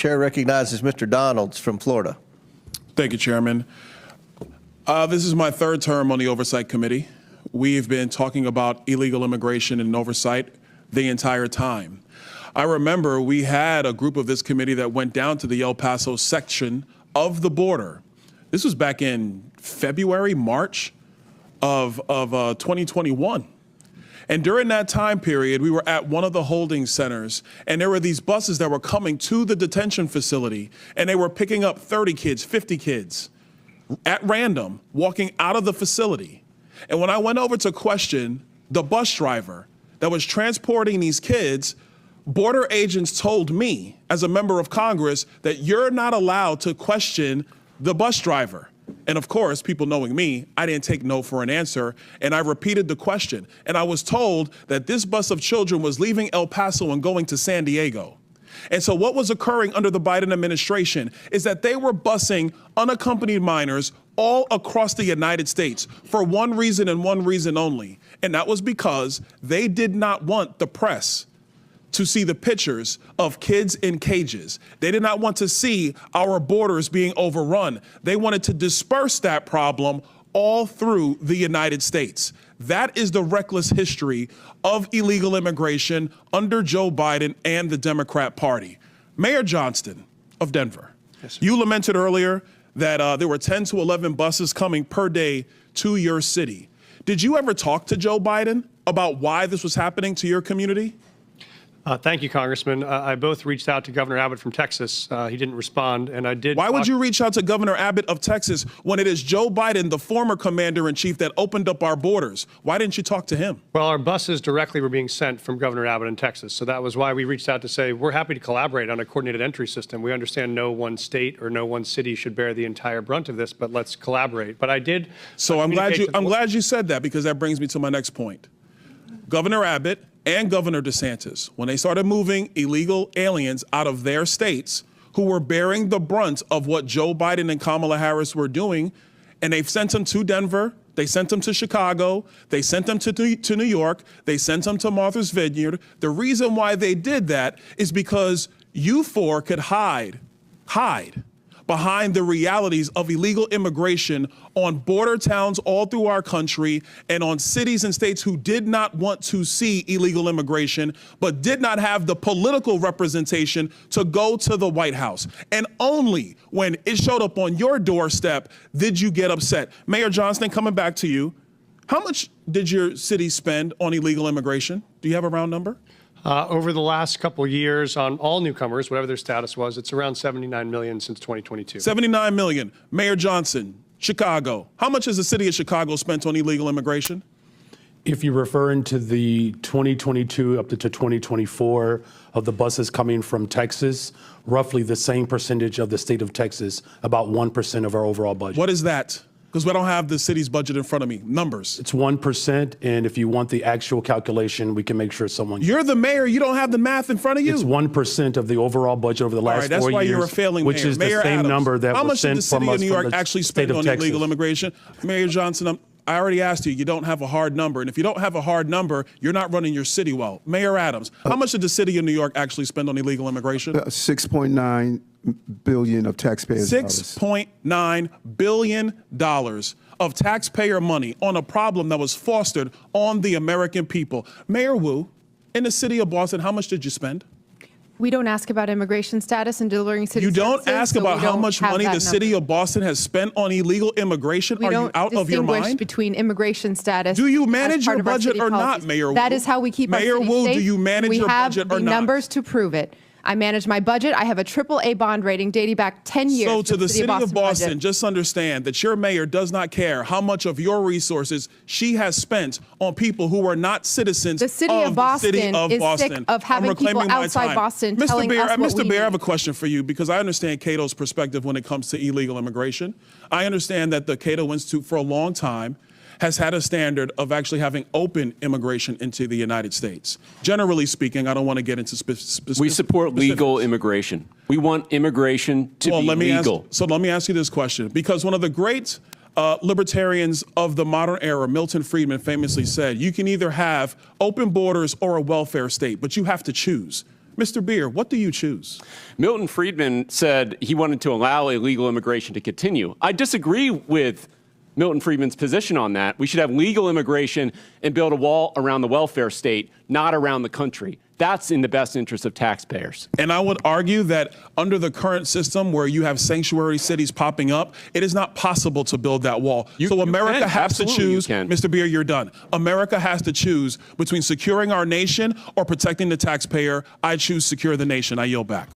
Chair recognizes Mr. Donalds from Florida. Thank you, Chairman. This is my third term on the Oversight Committee. We've been talking about illegal immigration and oversight the entire time. I remember we had a group of this committee that went down to the El Paso section of the border. This was back in February, March of 2021. And during that time period, we were at one of the holding centers, and there were these buses that were coming to the detention facility, and they were picking up 30 kids, 50 kids at random, walking out of the facility. And when I went over to question the bus driver that was transporting these kids, border agents told me, as a member of Congress, that you're not allowed to question the bus driver. And of course, people knowing me, I didn't take no for an answer, and I repeated the question. And I was told that this bus of children was leaving El Paso and going to San Diego. And so what was occurring under the Biden administration is that they were busing unaccompanied minors all across the United States for one reason and one reason only. And that was because they did not want the press to see the pictures of kids in cages. They did not want to see our borders being overrun. They wanted to disperse that problem all through the United States. That is the reckless history of illegal immigration under Joe Biden and the Democrat Party. Mayor Johnston of Denver, yes, you lamented earlier that there were 10 to 11 buses coming per day to your city. Did you ever talk to Joe Biden about why this was happening to your community? Thank you, Congressman. I both reached out to Governor Abbott from Texas. He didn't respond, and I did. Why would you reach out to Governor Abbott of Texas when it is Joe Biden, the former commander-in-chief, that opened up our borders? Why didn't you talk to him? Well, our buses directly were being sent from Governor Abbott in Texas, so that was why we reached out to say we're happy to collaborate on a coordinated entry system. We understand no one state or no one city should bear the entire brunt of this, but let's collaborate. But I did. So I'm glad you said that, because that brings me to my next point. Governor Abbott and Governor DeSantis, when they started moving illegal aliens out of their states who were bearing the brunt of what Joe Biden and Kamala Harris were doing, and they've sent them to Denver, they sent them to Chicago, they sent them to New York, they sent them to Martha's Vineyard. The reason why they did that is because you four could hide behind the realities of illegal immigration on border towns all through our country and on cities and states who did not want to see illegal immigration, but did not have the political representation to go to the White House. And only when it showed up on your doorstep did you get upset. Mayor Johnston, coming back to you, how much did your city spend on illegal immigration? Do you have a round number? Over the last couple of years on all newcomers, whatever their status was, it's around $79 million since 2022. $79 million. Mayor Johnson, Chicago. How much has the city of Chicago spent on illegal immigration? If you're referring to the 2022 up to 2024 of the buses coming from Texas, roughly the same percentage of the state of Texas, about 1% of our overall budget. What is that? Because we don't have the city's budget in front of me. Numbers. It's 1%, and if you want the actual calculation, we can make sure someone... You're the mayor. You don't have the math in front of you. It's 1% of the overall budget over the last 4 years. That's why you're a failing mayor. Which is Mayor the same Adams, number that was sent from us from the state of Texas. How much did the city of New York actually spend on illegal immigration? Mayor Johnson, I already asked you. You don't have a hard number. And if you don't have a hard number, you're not running your city well. Mayor Adams, how much did the city of New York actually spend on illegal immigration? $6.9 billion of taxpayers' dollars. $6.9 billion of taxpayer money on a problem that was fostered on the American people. Mayor Wu, in the city of Boston, how much did you spend? We don't ask about immigration status and delivering city services. You don't ask about how much money the city of Boston has spent on illegal immigration? Are you out of your mind? We don't distinguish between immigration status. Do you manage your budget or not, Mayor Wu? That is how we keep our city safe. Mayor Wu, do you manage your budget or not? We have the numbers to prove it. I manage my budget. I have a AAA bond rating dating back 10 years. So to the city of Boston, just understand that your mayor does not care how much of your resources she has spent on people who are not citizens of the city of Boston. Is sick of having people outside Boston telling us what we Mr. Bear, I have a question for you, because I understand Cato's perspective when it comes to illegal immigration. I understand that the Cato Institute for a long time has had a standard of actually having open immigration into the United States. Generally speaking, I don't want to get into specifics. We support legal immigration. We want immigration to be legal. So let me ask you this question, because one of the great libertarians of the modern era, Milton Friedman, famously said, you can either have open borders or a welfare state, but you have to choose. Mr. Beer, what do you choose? Milton Friedman said he wanted to allow illegal immigration to continue. I disagree with Milton Friedman's position on that. We should have legal immigration and build a wall around the welfare state, not around the country. That's in the best interest of taxpayers. And I would argue that under the current system where you have sanctuary cities popping up, it is not possible to build that wall. So America can. has to Absolutely you choose, can. Mr. Beer, you're done. America has to choose between securing our nation or protecting the taxpayer. I choose secure the nation. I yield back.